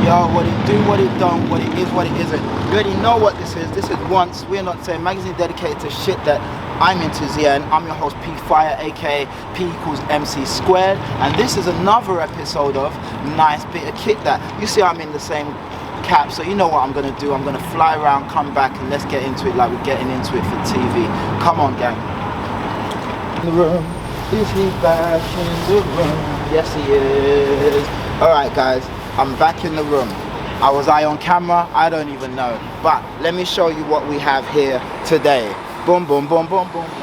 Yo, what it do, what it don't, what it is, what it isn't. You already know what this is. This is Once. We're Not Saying, magazine dedicated to shit that I'm into, Zian. I'm your host, P Fire, aka P equals MC squared. And this is another episode of Nice Bit of Kit That. You see I'm in the same cap, so you know what I'm gonna do. I'm gonna fly around, come back, and let's get into it like we're getting into it for TV. Come on, gang. In the room. Is he back in the room? Yes, he is. Alright, guys. I'm back in the room. Was I on camera? I don't even know. But let me show you what we have here today. Boom, boom, boom, boom, boom, boom, boom, boom,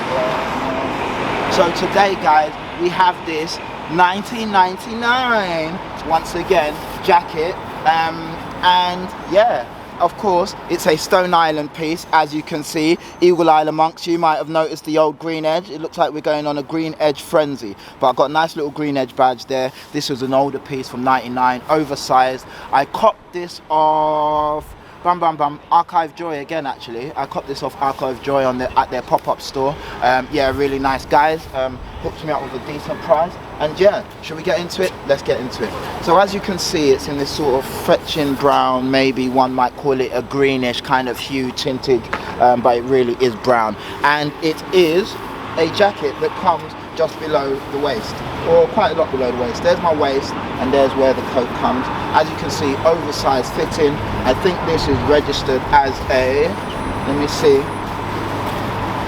boom. So today, guys, we have this 1999, once again, jacket. And yeah, of course, it's a Stone Island piece, as you can see. Eagle Isle amongst you might have noticed the old green edge. It looks like we're going on a green edge frenzy. But I've got a nice little green edge badge there. This was an older piece from '99, oversized. I copped this off ArchiveJoy again, actually. I copped this off ArchiveJoy at their pop-up store. Yeah, really nice guys. Hooked me up with a decent price. And yeah, should we get into it? Let's get into it. So as you can see, it's in this sort of fetching brown, maybe one might call it a greenish kind of hue tinted, but it really is brown. And it is a jacket that comes just below the waist, or quite a lot below the waist. There's my waist, and there's where the coat comes. As you can see, oversized fitting. I think this is registered as a, let me see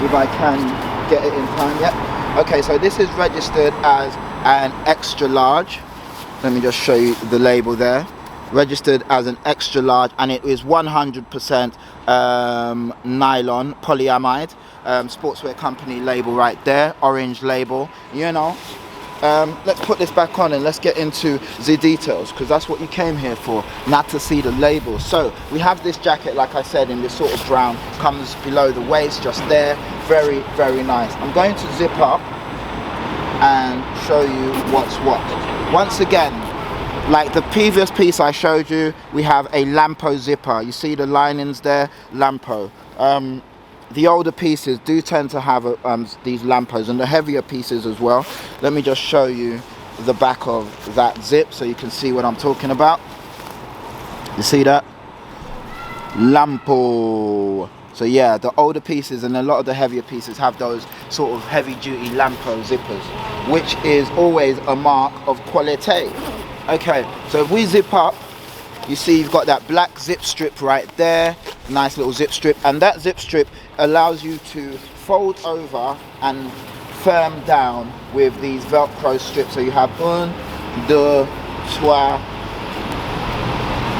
if I can get it in time. Yep. Okay, so this is registered as an extra large. Let me just show you the label there. Registered as an extra large, and it is 100% nylon polyamide. Sportswear company label right there, orange label, you know. Let's put this back on and let's get into the details, because that's what you came here for, not to see the label. So we have this jacket, like I said, in this sort of brown, comes below the waist, just there. Very, very nice. I'm going to zip up and show you what's what. Once again, like the previous piece I showed you, we have a Lampo zipper. You see the linings there, Lampo. The older pieces do tend to have these Lampos, and the heavier pieces as well. Let me just show you the back of that zip so you can see what I'm talking about. You see that? Lampo. So yeah, the older pieces and a lot of the heavier pieces have those sort of heavy duty Lampo zippers, which is always a mark of quality. Okay, so if we zip up, you see you've got that black zip strip right there, nice little zip strip, and that zip strip allows you to fold over and firm down with these Velcro strips. So you have un, deux, trois,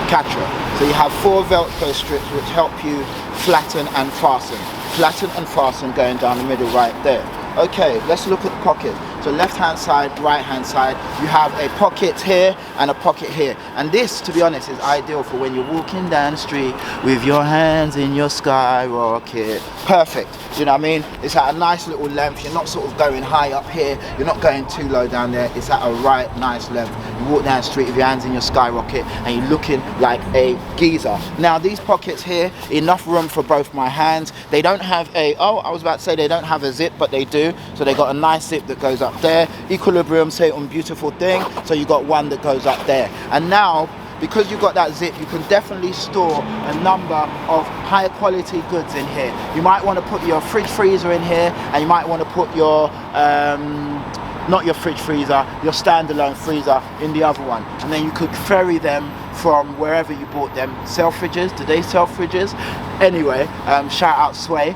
quatre. So you have 4 Velcro strips which help you flatten and fasten. Flatten and fasten going down the middle right there. Okay, let's look at the pockets. So left hand side, right hand side, you have a pocket here and a pocket here. And this, to be honest, is ideal for when you're walking down the street with your hands in your skyrocket. Perfect. Do you know what I mean? It's at a nice little length. You're not sort of going high up here. You're not going too low down there. It's at a right nice length. You walk down the street with your hands in your skyrocket and you're looking like a geezer. Now these pockets here, enough room for both my hands. They don't have a, I was about to say they don't have a zip, but they do. So they got a nice zip that goes up there. Equilibrium, say on beautiful thing. So you got one that goes up there. And now, because you've got that zip, you can definitely store a number of high quality goods in here. You might want to put your fridge freezer in here, and you might want to put your not your fridge freezer, your standalone freezer in the other one, and then you could ferry them from wherever you bought them. Sell fridges? Do they sell fridges? Anyway, shout out Sway.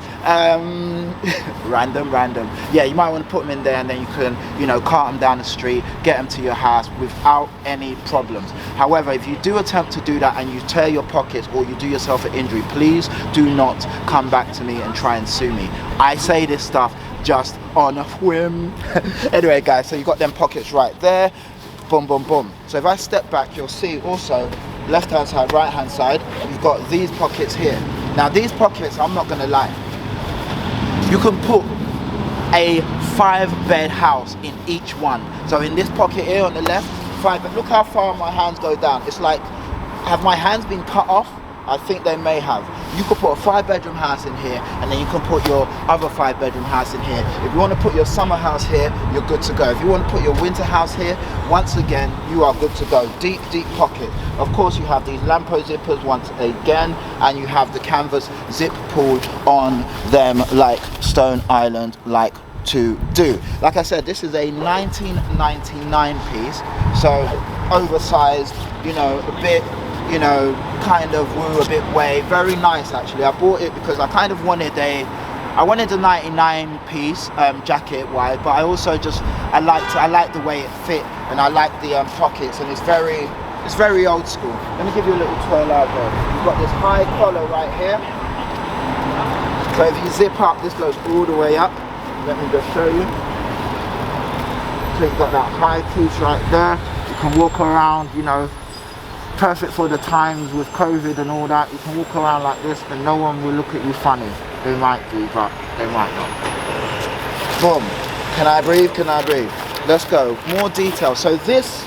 Random. Yeah, you might want to put them in there, and then you can, you know, cart them down the street, get them to your house without any problems. However, if you do attempt to do that and you tear your pockets or you do yourself an injury, please do not come back to me and try and sue me. I say this stuff just on a whim. Anyway, guys, so you got them pockets right there. Boom, boom, boom. So if I step back, you'll see also left hand side, right hand side, you've got these pockets here. Now these pockets, I'm not gonna lie, you can put a 5-bed house in each one. So in this pocket here on the left, 5 bed. Look how far my hands go down. It's like, have my hands been cut off? I think they may have. You could put a 5-bedroom house in here, and then you can put your other 5-bedroom house in here. If you want to put your summer house here, you're good to go. If you want to put your winter house here, once again, you are good to go. Deep pocket. Of course, you have these Lampo zippers once again, and you have the canvas zip pull on them like Stone Island like to do. Like I said, this is a 1999 piece, so oversized, you know, a bit, you know, kind of woo, a bit way. Very nice actually. I bought it because I kind of wanted a 99 piece jacket wide, but I also just I like the way it fit, and I like the pockets, and it's very old school. Let me give you a little twirl out there. You've got this high collar right here, so if you zip up, this goes all the way up. Let me just show you. So you've got that high piece right there. You can walk around, you know, perfect for the times with COVID and all that. You can walk around like this and no one will look at you funny. They might do, but they might not. Boom. Can I breathe? Can I breathe? Let's go. More detail. So this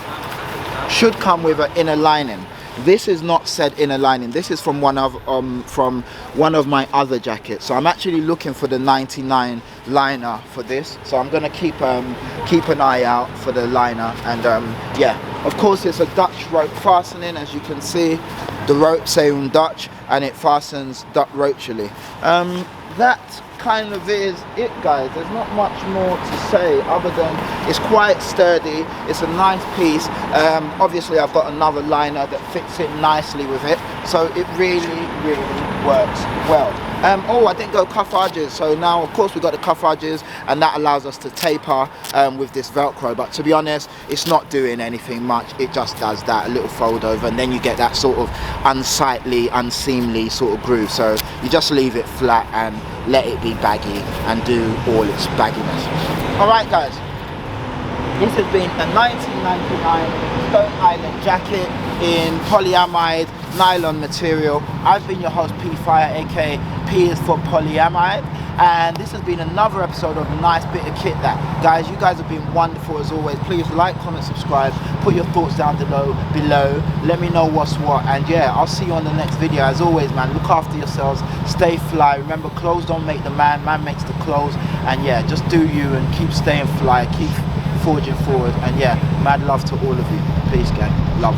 should come with an inner lining. This is not said inner lining. This is from one of my other jackets. So I'm actually looking for the 99 liner for this. So I'm gonna keep an eye out for the liner. And yeah, of course it's a Dutch rope fastening, as you can see. The rope say in Dutch, and it fastens roachily. That kind of is it, guys. There's not much more to say other than it's quite sturdy. It's a nice piece. Obviously I've got another liner that fits in nicely with it, so it really works well. Oh, I didn't go cuff edges, so now of course we've got the cuff edges, and that allows us to taper with this Velcro, but to be honest, it's not doing anything much. It just does that, a little fold over, and then you get that sort of unsightly, unseemly sort of groove. So you just leave it flat and let it be baggy and do all its bagginess. Alright guys, this has been a 1999 Stone Island jacket in polyamide nylon material. I've been your host P Fire, aka P is for polyamide, and this has been another episode of a nice bit of kit that. Guys, you guys have been wonderful as always. Please like, comment, subscribe, put your thoughts down below. Let me know what's what, and yeah, I'll see you on the next video. As always, man, look after yourselves, stay fly. Remember, clothes don't make the man, man makes the clothes. And yeah, just do you and keep staying fly, keep forging forward. And yeah, mad love to all of you. Peace, gang. Love.